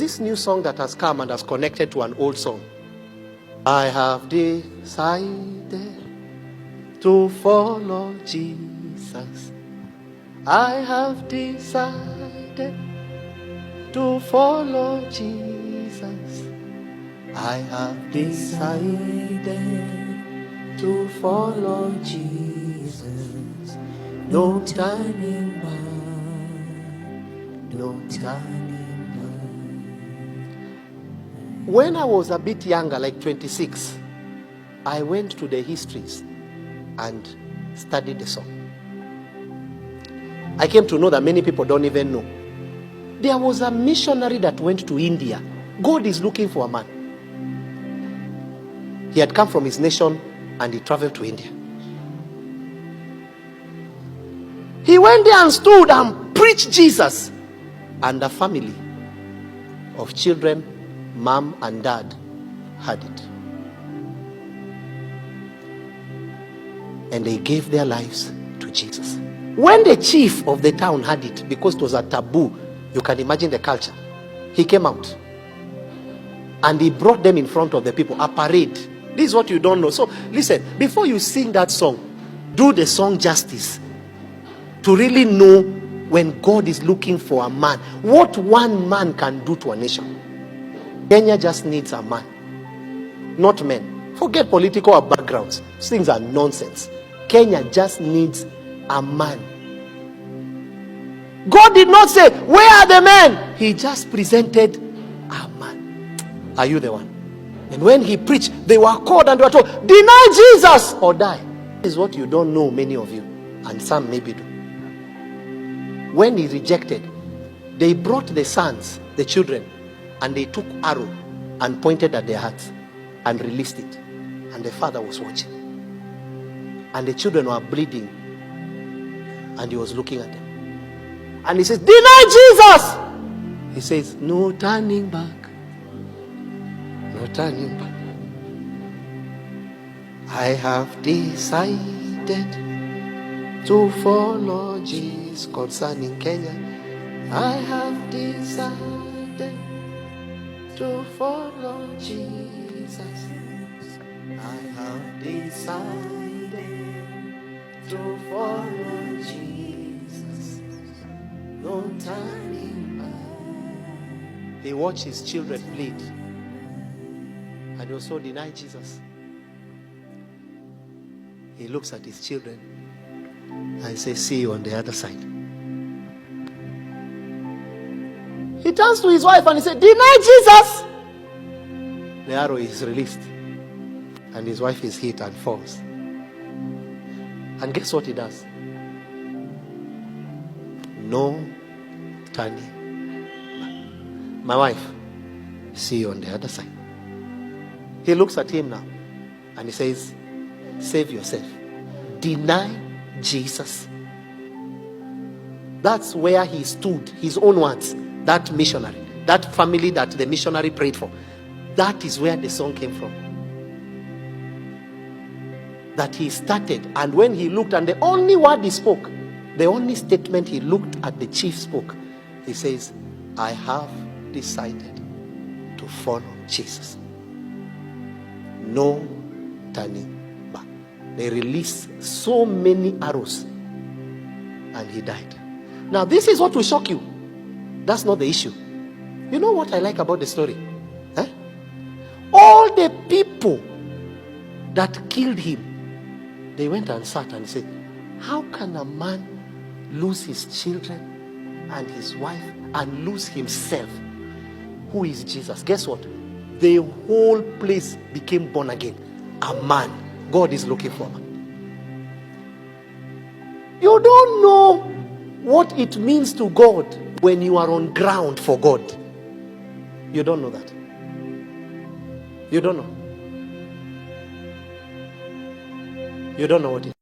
This new song that has come and has connected to an old song. I have decided to follow Jesus. I have decided to follow Jesus. I have decided to follow Jesus. No turning back, no turning back. When I was a bit younger, like 26, I went to the histories and studied the song. I came to know that many people don't even know. There was a missionary that went to India. God is looking for a man. He had come from his nation and he traveled to India. He went there and stood and preached Jesus. And a family of children, mom and dad, had it. And they gave their lives to Jesus. When the chief of the town had it, because it was a taboo, you can imagine the culture, he came out and he brought them in front of the people, a parade. This is what you don't know. So listen, before you sing that song, do the song justice to really know when God is looking for a man, what one man can do to a nation. Kenya just needs a man, not men. Forget political backgrounds. These things are nonsense. Kenya just needs a man. God did not say, where are the men? He just presented a man. Are you the one? And when he preached, they were called and they were told, deny Jesus or die. This is what you don't know, many of you, and some maybe do. When he rejected, they brought the sons, the children, and they took arrow and pointed at their hearts and released it. And the father was watching. And the children were bleeding. And he was looking at them. And he says, deny Jesus! He says, no turning back. No turning back. I have decided to follow Jesus concerning Kenya. I have decided to follow Jesus. I have decided to follow Jesus. No turning back. He watched his children bleed and he also denied Jesus. He looks at his children and says, see you on the other side. He turns to his wife and he said, deny Jesus. The arrow is released and his wife is hit and falls. And guess what he does? No turning back. My wife, see you on the other side. He looks at him now and he says, save yourself. Deny Jesus. That's where he stood, his own words. That missionary, that family that the missionary prayed for, that is where the song came from. That he started, and when he looked, and the only word he spoke, the only statement he looked at the chief spoke, he says, I have decided to follow Jesus. No turning back. They released so many arrows and he died. Now this is what will shock you. That's not the issue. You know what I like about the story? All the people that killed him, they went and sat and said, how can a man lose his children and his wife and lose himself? Who is Jesus? Guess what? The whole place became born again. A man. God is looking for a man. You don't know what it means to God when you are on ground for God. You don't know that. You don't know. You don't know what it is.